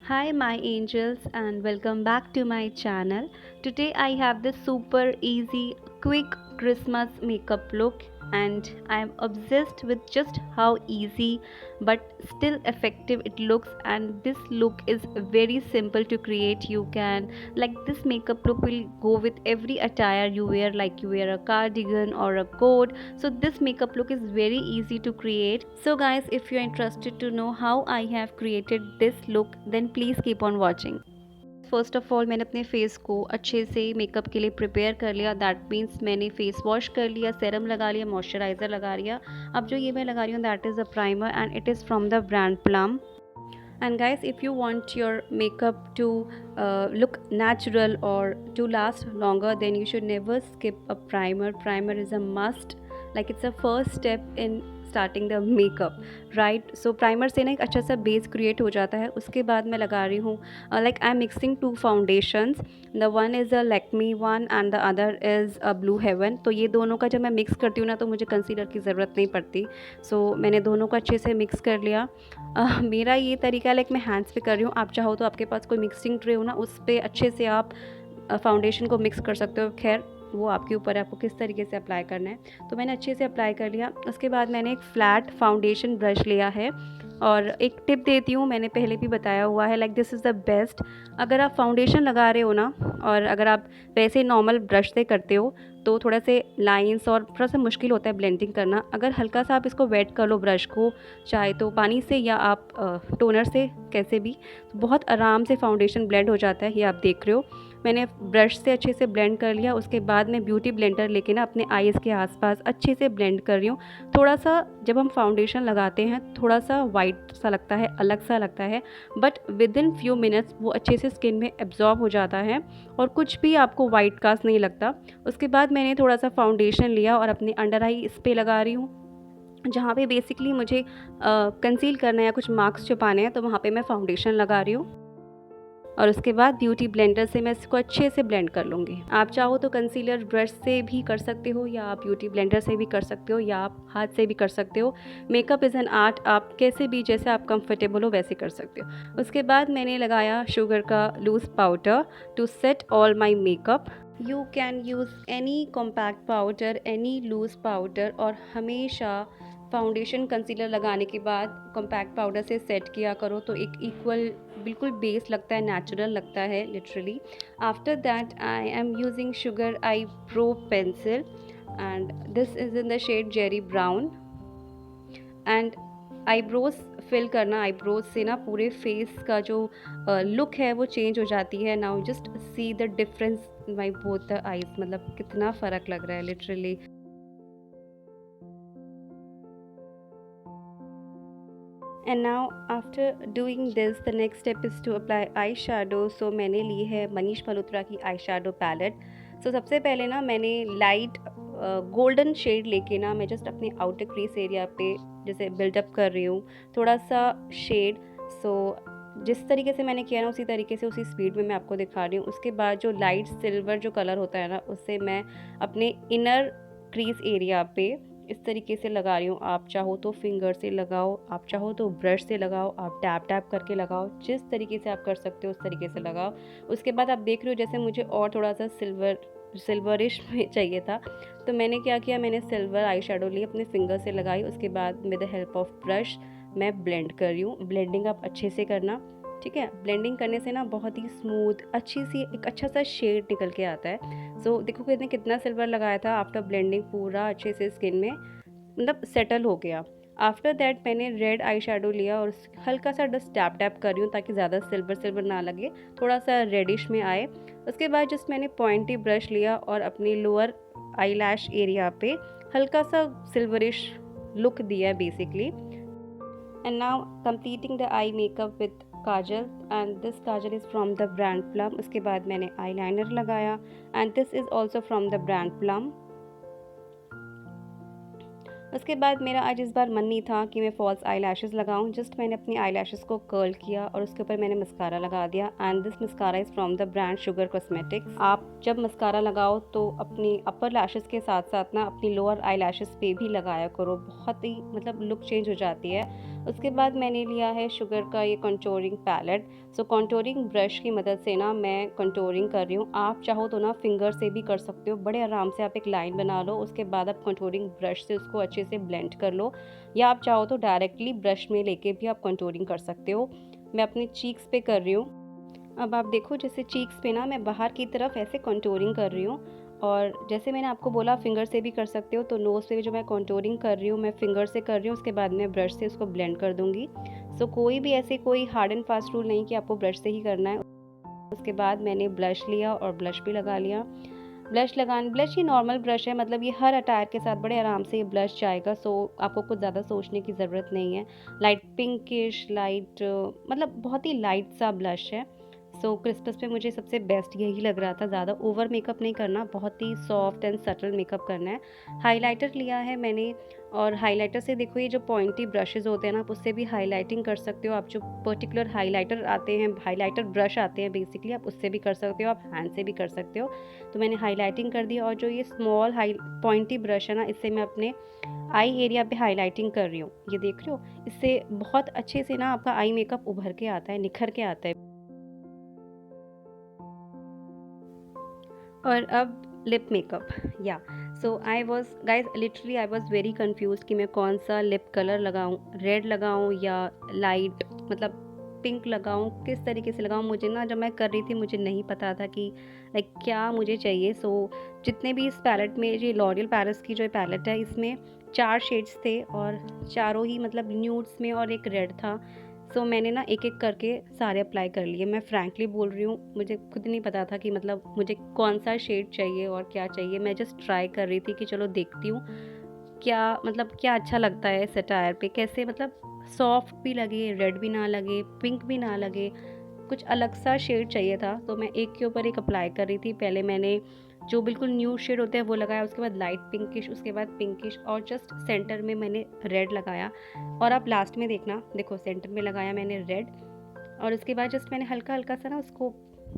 Hi, my angels, and welcome back to my channel. Today, I have this super easy, quick Christmas makeup look, and I am obsessed with just how easy but still effective it looks. And this look is very simple to create. You can, like, this makeup look will go with every attire you wear, like you wear a cardigan or a coat. So this makeup look is very easy to create. So guys, if you're interested to know how I have created this look, then please keep on watching. First of all मैंने अपने face को अच्छे से makeup के लिए prepare कर लिया। That means मैंने फेस वॉश कर लिया, सेरम लगा लिया, मॉइस्चराइज़र लगा लिया। अब जो ये मैं लगा रही हूँ that is a primer and it is from the brand plum. And guys, if you want your makeup to look natural or to last longer, then you should never skip a primer is a must, like it's a first step in starting the makeup, right. So primer से ना एक अच्छा सा base create हो जाता है. उसके बाद मैं लगा रही हूँ, like I am mixing two foundations. The one is a Lakme one and the other is a blue heaven. तो ये दोनों का जब मैं मिक्स करती हूँ ना, तो मुझे कंसीलर की ज़रूरत नहीं पड़ती. सो मैंने दोनों को अच्छे से मिक्स कर लिया. मेरा ये तरीका, लाइक मैं हैंड्स पे कर रही हूँ. आप चाहो तो आपके पास कोई मिक्सिंग ट्रे हो ना, उस पर अच्छे से आप फाउंडेशन को मिक्स कर सकते हो. खैर, वो आपके ऊपर है आपको किस तरीके से अप्लाई करना है. तो मैंने अच्छे से अप्लाई कर लिया. उसके बाद मैंने एक फ्लैट फाउंडेशन ब्रश लिया है. और एक टिप देती हूँ, मैंने पहले भी बताया हुआ है, like this is the best. अगर आप फाउंडेशन लगा रहे हो ना, और अगर आप वैसे नॉर्मल ब्रश से करते हो, तो थोड़ा से लाइंस और थोड़ा सा मुश्किल होता है ब्लेंडिंग करना. अगर हल्का सा आप इसको वेट कर लो ब्रश को, चाहे तो पानी से या आप टोनर से, कैसे भी, तो बहुत आराम से फाउंडेशन ब्लेंड हो जाता है. ये आप देख रहे हो, मैंने ब्रश से अच्छे से ब्लेंड कर लिया. उसके बाद मैं ब्यूटी ब्लेंडर लेके ना अपने आईज़ के आसपास अच्छे से ब्लेंड कर रही हूँ. थोड़ा सा जब हम फाउंडेशन लगाते हैं थोड़ा सा वाइट सा लगता है, अलग सा लगता है, but with in few minutes वो अच्छे से स्किन में एब्जॉर्ब हो जाता है और कुछ भी आपको वाइट कास्ट नहीं लगता. उसके बाद मैंने थोड़ा सा फाउंडेशन लिया और अपने अंडर आई इस पर लगा रही हूँ. जहाँ पे बेसिकली मुझे कंसील करना है या कुछ मार्क्स छुपाने हैं, तो वहाँ पे मैं फाउंडेशन लगा रही हूँ. और उसके बाद ब्यूटी ब्लेंडर से मैं इसको अच्छे से ब्लेंड कर लूँगी. आप चाहो तो कंसीलर ब्रश से भी कर सकते हो, या आप ब्यूटी ब्लेंडर से भी कर सकते हो, या आप हाथ से भी कर सकते हो. मेकअप इज़ एन आर्ट, आप कैसे भी, जैसे आप कंफर्टेबल हो वैसे कर सकते हो. उसके बाद मैंने लगाया शुगर का loose powder to set all my makeup. You can use any compact powder, any loose powder. और हमेशा फाउंडेशन कंसीलर लगाने के बाद कॉम्पैक्ट पाउडर से सेट किया करो, तो एक इक्वल बिल्कुल बेस लगता है, नेचुरल लगता है literally. After that I am using sugar eyebrow pencil and this is in the shade Jerry brown. And eyebrows fill करना, आईब्रोज से ना पूरे फेस का जो लुक है वो चेंज हो जाती है. Now just see the difference in my both the eyes, मतलब कितना फ़र्क लग रहा है literally. And now after doing this, the next step is to apply eyeshadow. So मैंने ली है मनीष मल्होत्रा की आई शेडो पैलेट. सो सबसे पहले ना मैंने लाइट गोल्डन शेड लेके ना मैं जस्ट अपने आउटर क्रीज एरिया पे जैसे बिल्डअप कर रही हूँ थोड़ा सा शेड. सो जिस तरीके से मैंने किया ना, उसी तरीके से उसी स्पीड में मैं आपको दिखा रही हूँ. उसके बाद जो लाइट सिल्वर जो कलर होता है ना, उससे मैं अपने इनर क्रीज एरिया पे इस तरीके से लगा रही हूँ. आप चाहो तो फिंगर से लगाओ, आप चाहो तो ब्रश से लगाओ, आप टैप टैप करके लगाओ, जिस तरीके से आप कर सकते हो उस तरीके से लगाओ. उसके बाद आप देख रहे हो जैसे मुझे और थोड़ा सा सिल्वरिश में चाहिए था, तो मैंने क्या किया, मैंने सिल्वर आई शेडो ली, अपने फिंगर से लगाई. उसके बाद with the help of brush मैं ब्लेंड कर रही हूँ. ब्लेंडिंग आप अच्छे से करना, ठीक है. ब्लेंडिंग करने से ना बहुत ही स्मूथ अच्छी सी एक अच्छा सा शेड निकल के आता है. सो देखो कितने कितना सिल्वर लगाया था. आफ्टर ब्लेंडिंग पूरा अच्छे से स्किन में मतलब सेटल हो गया. आफ्टर दैट मैंने रेड आई शेडो लिया और हल्का सा डस्ट टैप टैप कर रही हूँ ताकि ज़्यादा सिल्वर सिल्वर ना लगे, थोड़ा सा रेडिश में आए. उसके बाद जस्ट मैंने पॉइंटी ब्रश लिया और अपनी लोअर आई लैश एरिया पे हल्का सा सिल्वरिश लुक दिया basically. And now completing the eye makeup with Kajal, and this Kajal is from the brand plum. उसके बाद मैंने आई लाइनर लगाया and this is also from the brand plum. उसके बाद मेरा आज इस बार मन नहीं था कि मैं फॉल्स आई लैशेज़ लगाऊँ. जस्ट मैंने अपनी आई लैशेज़ को कर्ल किया और उसके ऊपर मैंने मस्कारा लगा दिया. And this mascara is from the brand sugar cosmetics. आप जब मस्कारा लगाओ तो अपनी अपर लैशेज़ के साथ साथ ना अपनी लोअर आई लैशेज़ पे भी लगाया करो, बहुत ही मतलब लुक चेंज हो जाती है. उसके बाद मैंने लिया है शुगर का ये कंटूरिंग पैलेट। सो कंटूरिंग ब्रश की मदद से ना मैं कंटूरिंग कर रही हूँ। आप चाहो तो ना फिंगर से भी कर सकते हो, बड़े आराम से आप एक लाइन बना लो, उसके बाद आप कंटूरिंग ब्रश से उसको अच्छे से ब्लेंड कर लो, या आप चाहो तो डायरेक्टली ब्रश में लेके भी आप कंटूरिंग कर सकते हो। मैं अपने चीक्स पे कर रही हूँ। अब आप देखो जैसे चीक्स पे ना मैं बाहर की तरफ ऐसे कंटूरिंग कर रही हूँ, और जैसे मैंने आपको बोला फिंगर से भी कर सकते हो, तो नोज़ पे भी जो मैं कंटूरिंग कर रही हूँ मैं फिंगर से कर रही हूँ, उसके बाद मैं ब्रश से उसको ब्लेंड कर दूँगी। सो कोई भी ऐसे कोई हार्ड एंड फास्ट रूल नहीं कि आपको ब्रश से ही करना है। उसके बाद मैंने ब्लश लिया और ब्लश भी लगा लिया। ब्लश ये नॉर्मल ब्रश है, मतलब ये हर अटायर के साथ बड़े आराम से ये ब्लश जाएगा, सो आपको कुछ ज़्यादा सोचने की ज़रूरत नहीं है। लाइट पिंकिश लाइट, मतलब बहुत ही लाइट सा ब्लश है। सो क्रिसमस पे मुझे सबसे बेस्ट यही लग रहा था, ज़्यादा ओवर मेकअप नहीं करना, बहुत ही सॉफ्ट एंड सटल मेकअप करना है। हाइलाइटर लिया है मैंने, और हाइलाइटर से देखो ये जो पॉइंटी ब्रशेज़ होते हैं ना, आप उससे भी हाइलाइटिंग कर सकते हो। आप जो पर्टिकुलर हाइलाइटर आते हैं, हाइलाइटर ब्रश आते हैं बेसिकली, आप उससे भी कर सकते हो, आप हैंड से भी कर सकते हो। तो मैंने हाइलाइटिंग कर दी, और जो ये स्मॉल हाई पॉइंटी ब्रश है ना, इससे मैं अपने आई एरिया पे हाइलाइटिंग कर रही हूँ। ये देख रहे हो, इससे बहुत अच्छे से ना आपका आई मेकअप उभर के आता है, निखर के आता है। और अब लिप मेकअप, या so I was guys literally I was very confuse कि मैं कौन सा लिप कलर लगाऊं, रेड लगाऊं या लाइट मतलब पिंक लगाऊं, किस तरीके से लगाऊं। मुझे ना जब मैं कर रही थी मुझे नहीं पता था कि लाइक क्या मुझे चाहिए। सो जितने भी इस पैलेट में, ये लॉरियल पैरिस की जो पैलेट है, इसमें 4 शेड्स थे, और चारों ही मतलब न्यूड्स में और एक रेड था। सो मैंने ना एक एक करके सारे अप्लाई कर लिए। मैं फ्रैंकली बोल रही हूँ, मुझे खुद नहीं पता था कि मतलब मुझे कौन सा शेड चाहिए और क्या चाहिए। मैं जस्ट ट्राई कर रही थी कि चलो देखती हूँ क्या मतलब क्या अच्छा लगता है सटायर पे, कैसे मतलब सॉफ्ट भी लगे, रेड भी ना लगे, पिंक भी ना लगे, कुछ अलग सा शेड चाहिए था। तो मैं एक के ऊपर एक अप्लाई कर रही थी। पहले मैंने जो बिल्कुल न्यू शेड होते हैं वो लगाया, उसके बाद लाइट पिंकिश, उसके बाद पिंकिश, और जस्ट सेंटर में मैंने रेड लगाया। और आप लास्ट में देखना, देखो सेंटर में लगाया मैंने रेड, और उसके बाद जस्ट मैंने हल्का हल्का सा ना उसको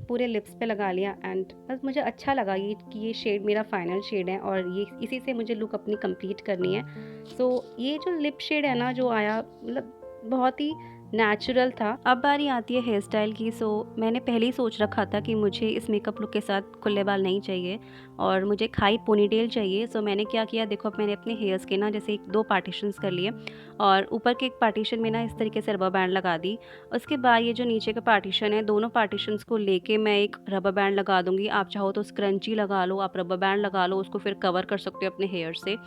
पूरे लिप्स पे लगा लिया। एंड बस मुझे अच्छा लगा ये कि ये शेड मेरा फाइनल शेड है, और ये इसी से मुझे लुक अपनी कंप्लीट करनी है। सो ये जो लिप शेड है ना जो आया, मतलब बहुत ही नेचुरल था। अब बारी आती है हेयर स्टाइल की। सो मैंने पहले ही सोच रखा था कि मुझे इस मेकअप लुक के साथ खुले बाल नहीं चाहिए, और मुझे खाई पोनीटेल चाहिए। सो मैंने क्या किया, देखो अब मैंने अपने हेयर्स के ना जैसे 2 पार्टीशंस कर लिए, और ऊपर के एक पार्टीशन में ना इस तरीके से रबर बैंड लगा दी। उसके बाद ये जो नीचे का पार्टीशन है, दोनों पार्टीशंस को लेके मैं एक रबर बैंड लगा दूंगी। आप चाहो तो स्क्रंची लगा लो, आप रबर बैंड लगा लो, उसको फिर कवर कर सकते हो अपने हेयर से,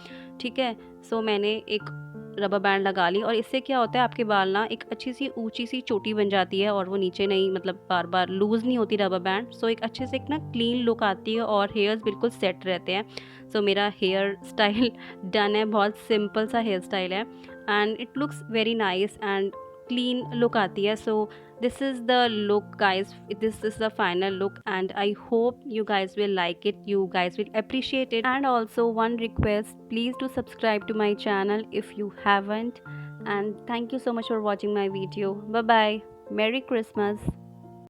ठीक है। सो मैंने एक रबर बैंड लगा ली, और इससे क्या होता है आपके बाल ना एक अच्छी सी ऊंची सी चोटी बन जाती है, और वो नीचे नहीं मतलब बार बार लूज़ नहीं होती रबर बैंड। सो एक अच्छे से एक ना क्लीन लुक आती है, और हेयर्स बिल्कुल सेट रहते हैं। सो मेरा हेयर स्टाइल डन है, बहुत सिंपल सा हेयर स्टाइल है, and it looks very nice and clean look आती है। सो this is the look guys, this is the final look, and I hope you guys will like it, you guys will appreciate it. And also one request, please do subscribe to my channel if you haven't, and thank you so much for watching my video. Bye bye, Merry Christmas.